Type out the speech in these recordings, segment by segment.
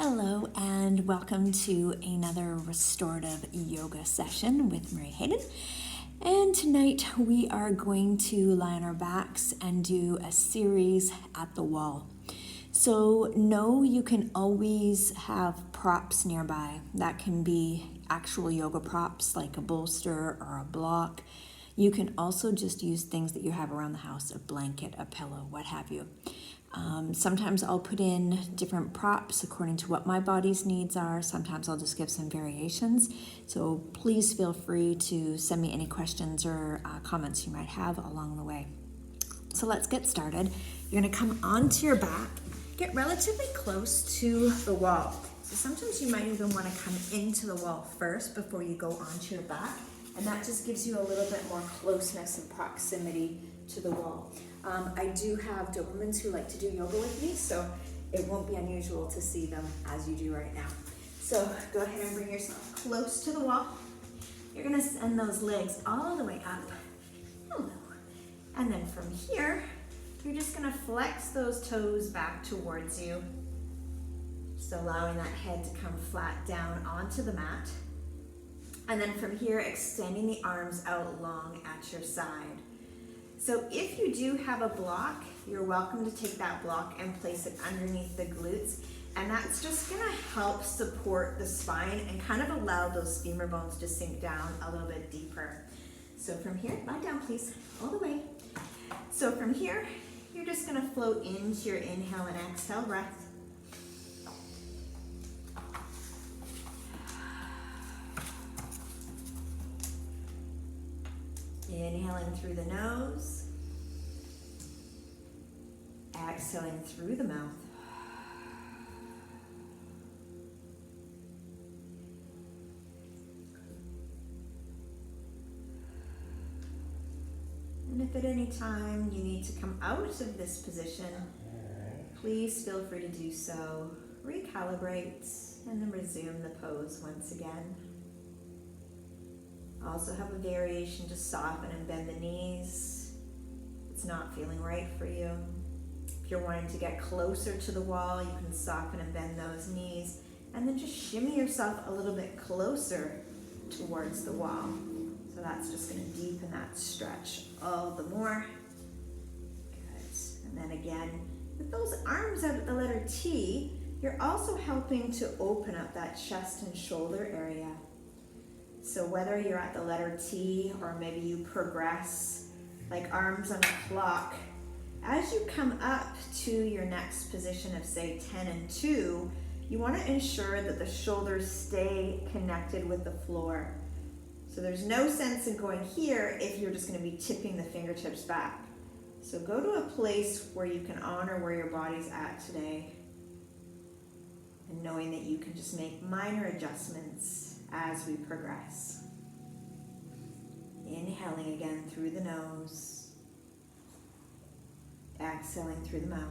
Hello and welcome to another restorative yoga session with Mary Hayden. And tonight we are going to lie on our backs and do a series at the wall. So know you can always have props nearby. That can be actual yoga props like a bolster or a block. You can also just use things that you have around the house, a blanket, a pillow, what have you. Sometimes I'll put in different props according to what my body's needs are. Sometimes I'll just give some variations. So please feel free to send me any questions or comments you might have along the way. So let's get started. You're going to come onto your back, get relatively close to the wall. So sometimes you might even want to come into the wall first before you go onto your back. And that just gives you a little bit more closeness and proximity to the wall. I do have Dobermans who like to do yoga with me, so it won't be unusual to see them as you do right now. So go ahead and bring yourself close to the wall. You're gonna send those legs all the way up. Hello. And then from here, you're just gonna flex those toes back towards you. Just allowing that head to come flat down onto the mat. And then from here, extending the arms out long at your side. So if you do have a block, you're welcome to take that block and place it underneath the glutes. And that's just gonna help support the spine and kind of allow those femur bones to sink down a little bit deeper. So from here, lie down please, all the way. So from here, you're just gonna float into your inhale and exhale breath. Inhaling through the nose, exhaling through the mouth. And if at any time you need to come out of this position, please feel free to do so. Recalibrate and then resume the pose once again. Also have a variation to soften and bend the knees. It's not feeling right for you. If you're wanting to get closer to the wall, you can soften and bend those knees and then just shimmy yourself a little bit closer towards the wall. So that's just going to deepen that stretch all the more. Good. And then again, with those arms out at the letter T, you're also helping to open up that chest and shoulder area. So whether you're at the letter T or maybe you progress like arms on a clock, as you come up to your next position of say 10 and 2, you want to ensure that the shoulders stay connected with the floor. So there's no sense in going here if you're just going to be tipping the fingertips back. So go to a place where you can honor where your body's at today and knowing that you can just make minor adjustments as we progress. Inhaling again through the nose, exhaling through the mouth.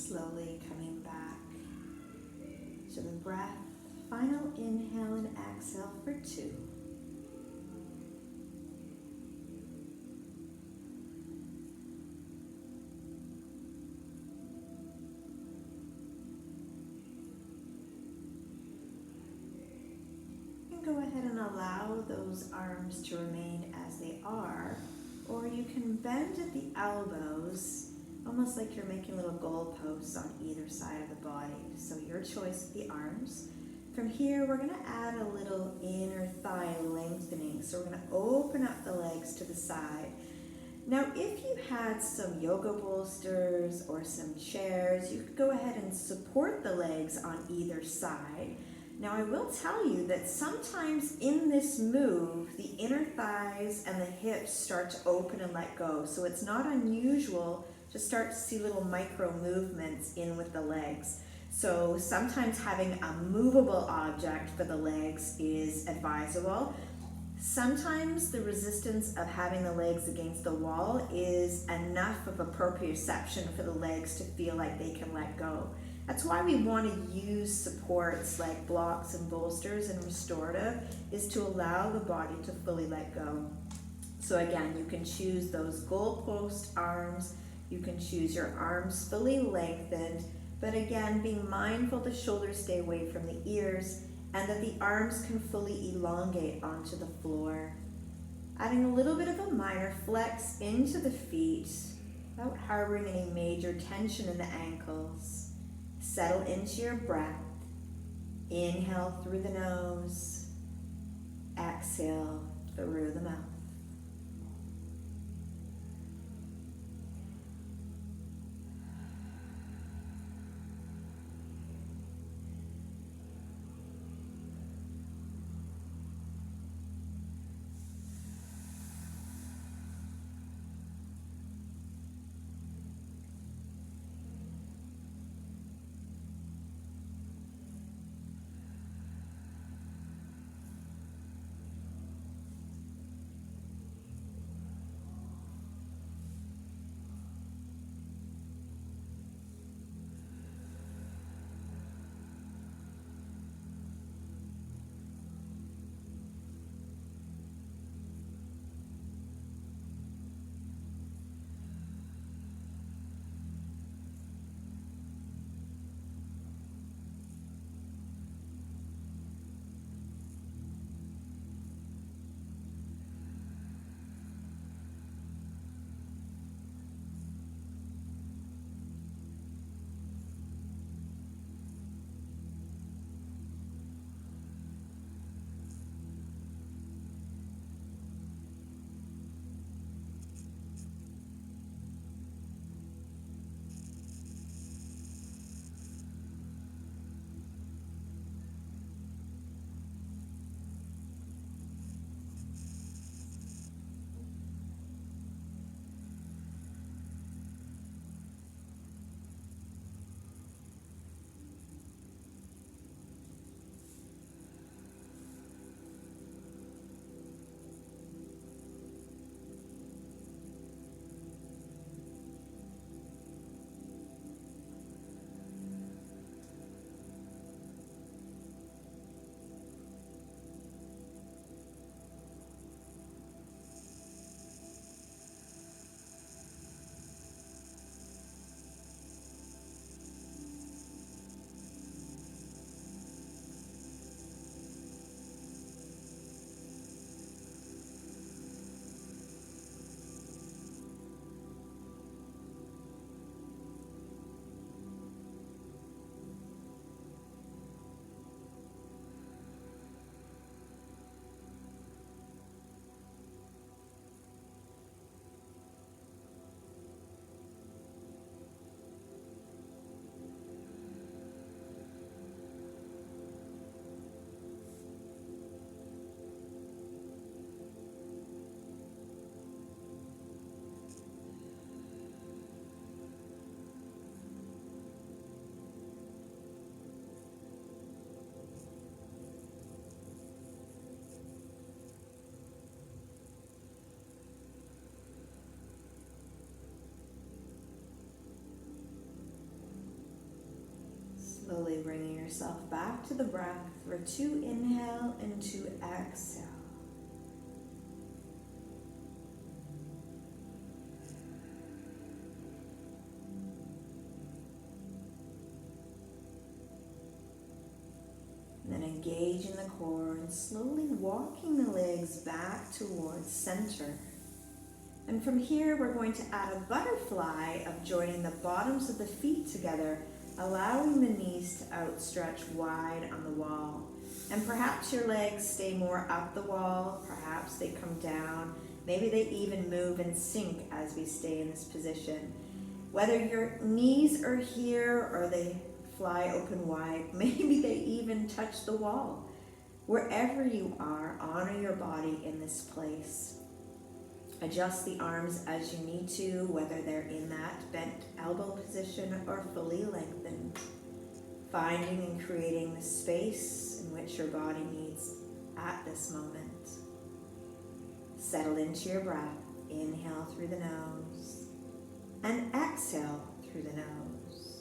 slowly coming back to the breath. Final inhale and exhale for 2. And go ahead and allow those arms to remain as they are, or you can bend at the elbows, almost like you're making little goalposts on either side of the body. So your choice with the arms. From here, we're going to add a little inner thigh lengthening. So we're going to open up the legs to the side. Now, if you had some yoga bolsters or some chairs, you could go ahead and support the legs on either side. Now, I will tell you that sometimes in this move, the inner thighs and the hips start to open and let go. So it's not unusual to start to see little micro movements in with the legs. So sometimes having a movable object for the legs is advisable. Sometimes the resistance of having the legs against the wall is enough of a proprioception for the legs to feel like they can let go. That's why we want to use supports like blocks and bolsters in restorative, is to allow the body to fully let go. So again, you can choose those goalpost arms, you can choose your arms fully lengthened, but again, being mindful the shoulders stay away from the ears and that the arms can fully elongate onto the floor. Adding a little bit of a minor flex into the feet without harboring any major tension in the ankles. Settle into your breath. Inhale through the nose. Exhale through the mouth. bringing yourself back to the breath for 2 inhale and 2 exhale. Then engaging the core and slowly walking the legs back towards center. And from here, we're going to add a butterfly of joining the bottoms of the feet together, allowing the knees to outstretch wide on the wall. And perhaps your legs stay more up the wall, perhaps they come down, maybe they even move and sink as we stay in this position. Whether your knees are here or they fly open wide, maybe they even touch the wall. Wherever you are, honor your body in this place. Adjust the arms as you need to, whether they're in that bent elbow position or fully lengthened. Finding and creating the space in which your body needs at this moment. Settle into your breath. Inhale through the nose and exhale through the nose.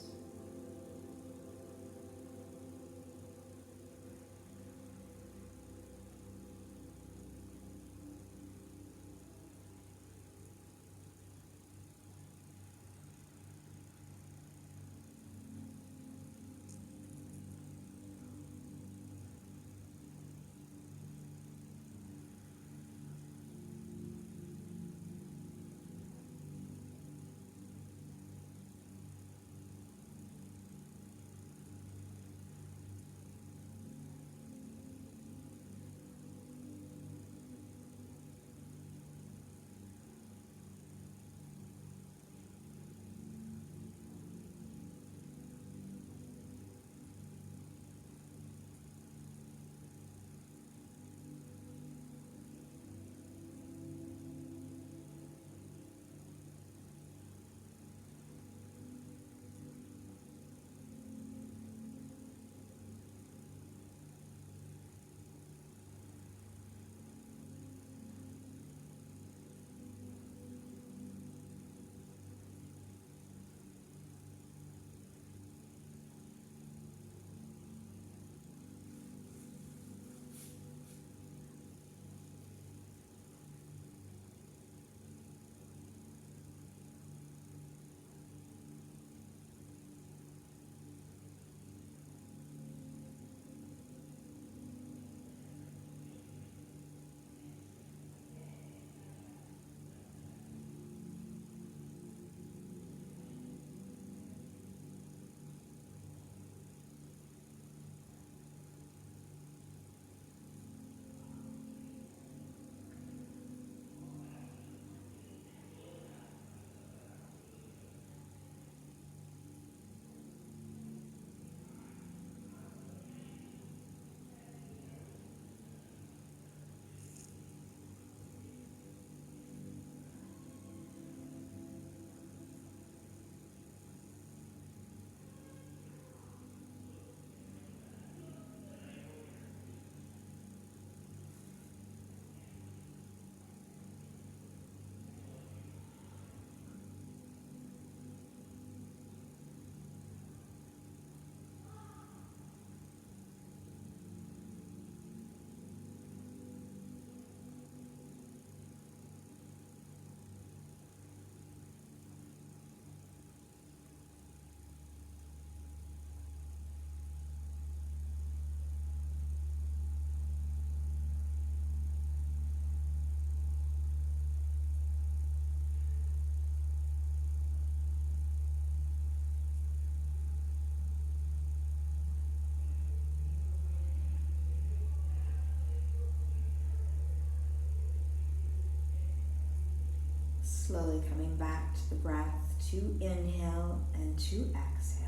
Slowly coming back to the breath, 2 inhale and 2 exhale.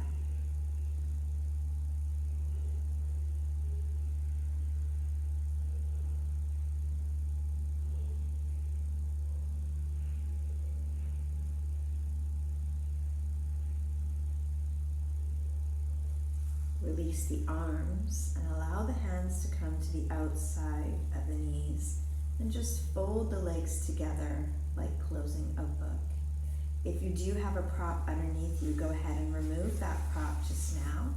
Release the arms and allow the hands to come to the outside of the knees and just fold the legs together like closing a book. If you do have a prop underneath you, go ahead and remove that prop just now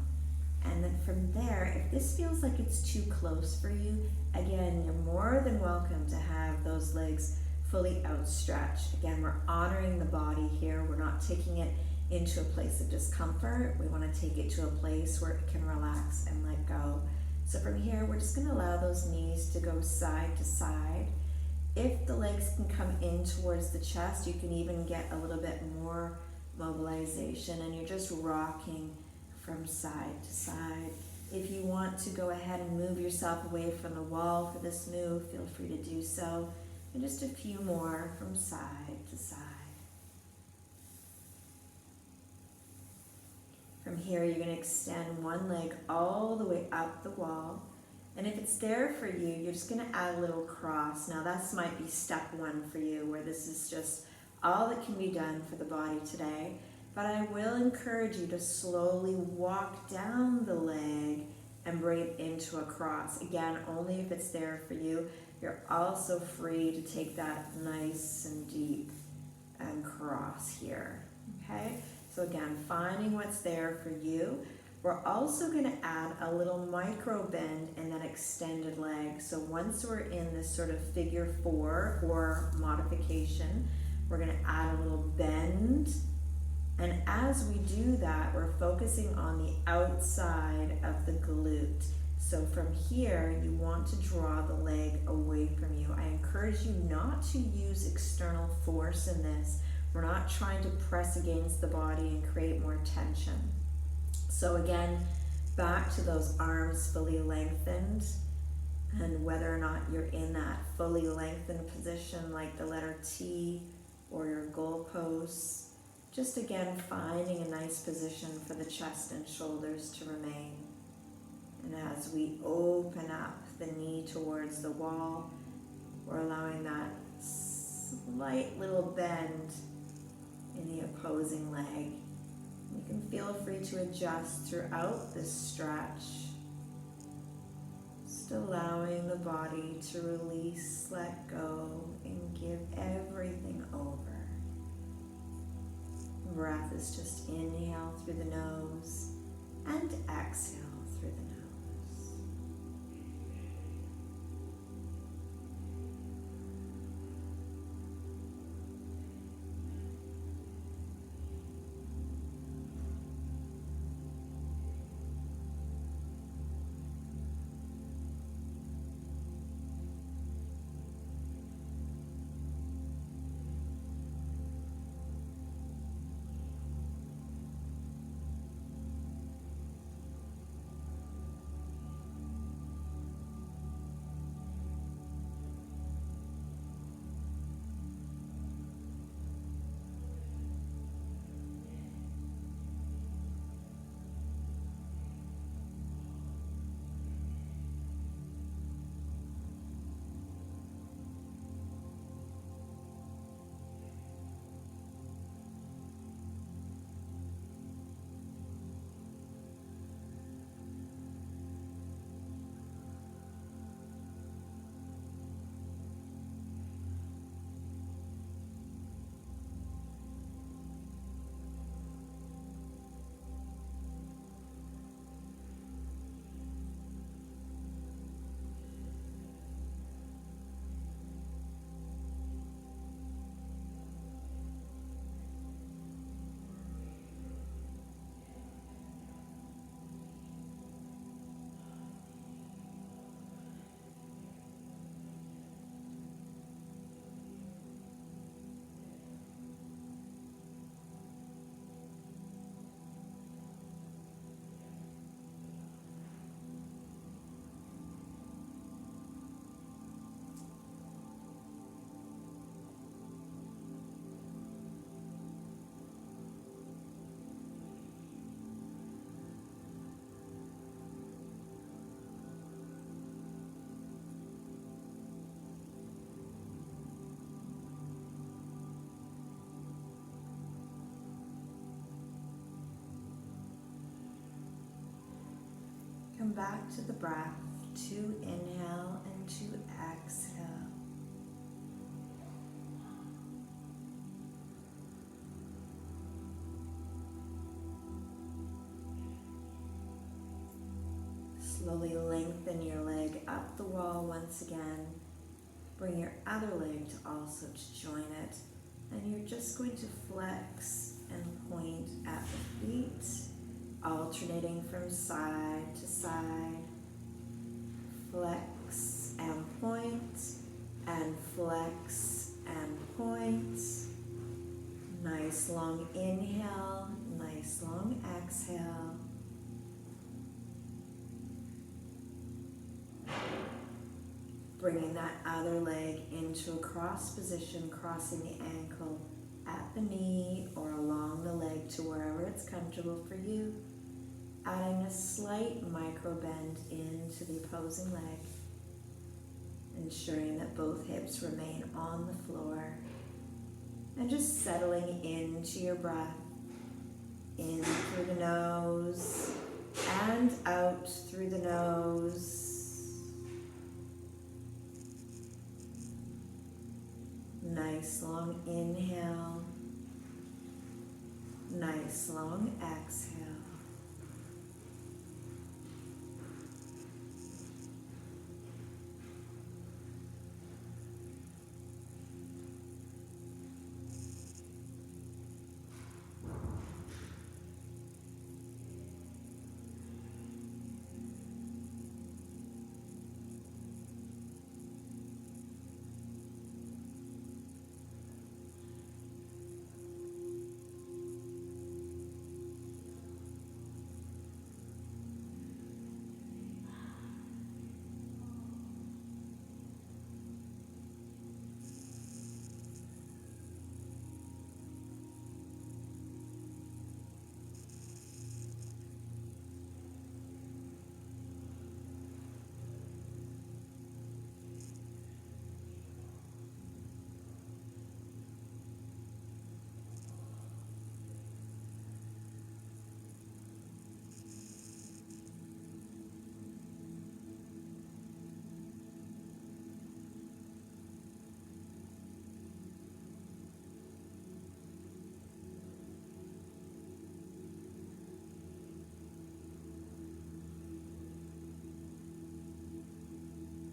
And then from there, if this feels like it's too close for you, again, you're more than welcome to have those legs fully outstretched. Again, we're honoring the body here. We're not taking it into a place of discomfort. We want to take it to a place where it can relax and let go. So from here, we're just going to allow those knees to go side to side. If the legs can come in towards the chest, you can even get a little bit more mobilization, and you're just rocking from side to side. If you want to go ahead and move yourself away from the wall for this move, feel free to do so. And just a few more from side to side. From here, you're going to extend one leg all the way up the wall. And if it's there for you, you're just going to add a little cross. Now, this might be step one for you, where this is just all that can be done for the body today. But I will encourage you to slowly walk down the leg and bring it into a cross. Again, only if it's there for you. You're also free to take that nice and deep and cross here, okay? So again, finding what's there for you. We're also going to add a little micro bend in that extended leg. So once we're in this sort of figure four or modification, we're going to add a little bend. And as we do that, we're focusing on the outside of the glute. So from here, you want to draw the leg away from you. I encourage you not to use external force in this. We're not trying to press against the body and create more tension. So again, back to those arms fully lengthened, and whether or not you're in that fully lengthened position like the letter T or your goalposts, just again finding a nice position for the chest and shoulders to remain. And as we open up the knee towards the wall, we're allowing that slight little bend in the opposing leg. You can feel free to adjust throughout this stretch, just allowing the body to release, let go, and give everything over. Breath is just inhale through the nose and exhale through the nose. Come back to the breath, to inhale and to exhale. Slowly lengthen your leg up the wall once again. Bring your other leg to also to join it. And you're just going to flex and point at the feet, alternating from side to side. Flex and point, and flex and point. Nice long inhale, nice long exhale. Bringing that other leg into a cross position, crossing the ankle at the knee or along the leg to wherever it's comfortable for you. Adding a slight micro bend into the opposing leg. Ensuring that both hips remain on the floor. And just settling into your breath. In through the nose and out through the nose. Nice long inhale, nice long exhale.